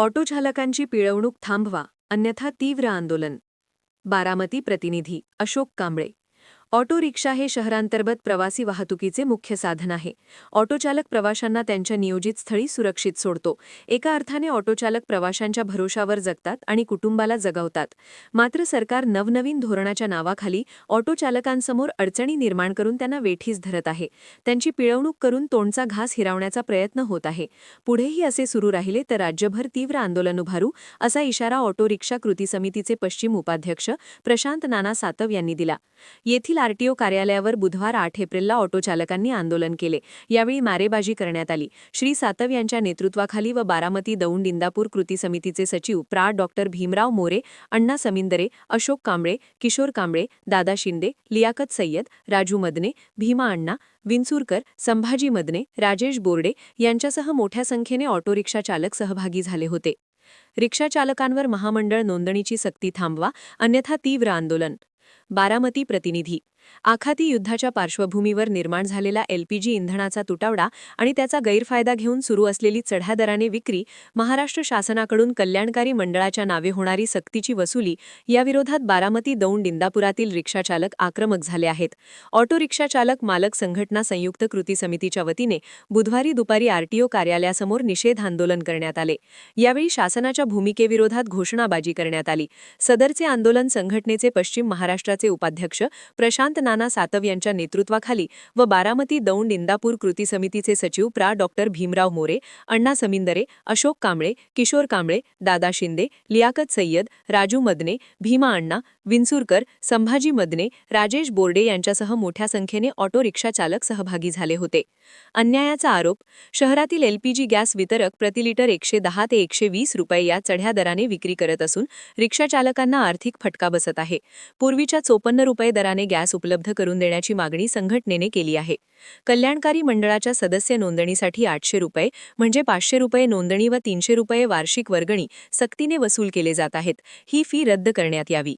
Auto चालकांची पिळवणूक थांबवा, अन्यथा तीव्र आंदोलन. बारामती प्रतिनिधी अशोक कांबळे. ऑटो रिक्षा हे शहरांतर्गत प्रवासी वाहतुकीचे मुख्य साधन आहे. ऑटोचालक प्रवाशांना त्यांच्या नियोजित स्थळी सुरक्षित सोडतो. एका अर्थाने ऑटोचालक प्रवाशांच्या भरोशावर जगतात आणि कुटुंबाला जगवतात. मात्र सरकार नवनवीन धोरणाच्या नावाखाली ऑटोचालकांसमोर अडचणी निर्माण करून त्यांना वेठीस धरत आहे. त्यांची पिळवणूक करून तोंडचा घास हिरावण्याचा प्रयत्न होत आहे. पुढेही असे सुरू राहिले तर राज्यभर तीव्र आंदोलन उभारू, असा इशारा ऑटो रिक्षा कृती समितीचे पश्चिम उपाध्यक्ष प्रशांत नाना सातव यांनी दिला. येथील आरटीओ कार्यालयावर बुधवार 8 एप्रिलला ऑटोचालकांनी आंदोलन केले. यावेळी मारेबाजी करण्यात आली. श्री सातव यांच्या नेतृत्वाखाली व बारामती दौंड इंदापूर कृती समितीचे सचिव डॉ. भीमराव मोरे, अण्णा समिंदरे, अशोक कांबळे, किशोर कांबळे, दादा शिंदे, लियाकत सय्यद, राजू मदने, भीमा अण्णा विंचुरकर, संभाजी मदने, राजेश बोर्डे यांच्यासह मोठ्या संख्येने ऑटो रिक्षा चालक सहभागी झाले होते. रिक्षा चालकांवर महामंडळ नोंदणीची सक्ती थांबवा, अन्यथा तीव्र आंदोलन. बारामती प्रतिनिधी. आखाती युद्धाच्या पार्श्वभूमीवर निर्माण झालेला एलपीजी इंधनाचा तुटवडा आणि त्याचा गैरफायदा घेऊन सुरू असलेली चढ्या दराने विक्री, महाराष्ट्र शासनाकडून कल्याणकारी मंडळाच्या नावे होणारी सक्तीची वसुली याविरोधात बारामती दौंड इंदापुरातील रिक्षाचालक आक्रमक झाले आहेत. ऑटो रिक्षाचालक मालक संघटना संयुक्त कृती समितीच्या वतीने बुधवारी दुपारी आरटीओ कार्यालयासमोर निषेध आंदोलन करण्यात आले. यावेळी शासनाच्या भूमिकेविरोधात घोषणाबाजी करण्यात आली. सदरचे आंदोलन संघटनेचे पश्चिम महाराष्ट्राचे उपाध्यक्ष प्रशांत नाना सातव यांच्या नेतृत्वाखाली व बारामती दौंड इंदापूर कृती समितीचे सचिव डॉ. भीमराव मोरे, अण्णा समिंदरे, अशोक कांबळे, किशोर कांबळे, दादा शिंदे, लियाकत सय्यद, राजू मदने, भीमा अण्णा विंचुरकर, संभाजी मदने, राजेश बोर्डे यांच्यासह मोठ्या संख्येने ऑटो रिक्षा चालक सहभागी झाले होते. अन्यायाचा आरोप. शहरातील एलपीजी गॅस वितरक प्रतिलिटर 110 ते 120 रुपये या चढ्या दराने विक्री करत असून रिक्षाचालकांना आर्थिक फटका बसत आहे. पूर्वीच्या 54 रुपये दराने गॅस उपलब्ध करून देण्याची मागणी संघटनेने केली आहे. कल्याणकारी मंडळाच्या सदस्य नोंदणीसाठी 800 रुपये म्हणजे 500 रुपये नोंदणी व 300 रुपये वार्षिक वर्गणी सक्तीने वसूल केले जात आहेत. ही फी रद्द करण्यात यावी.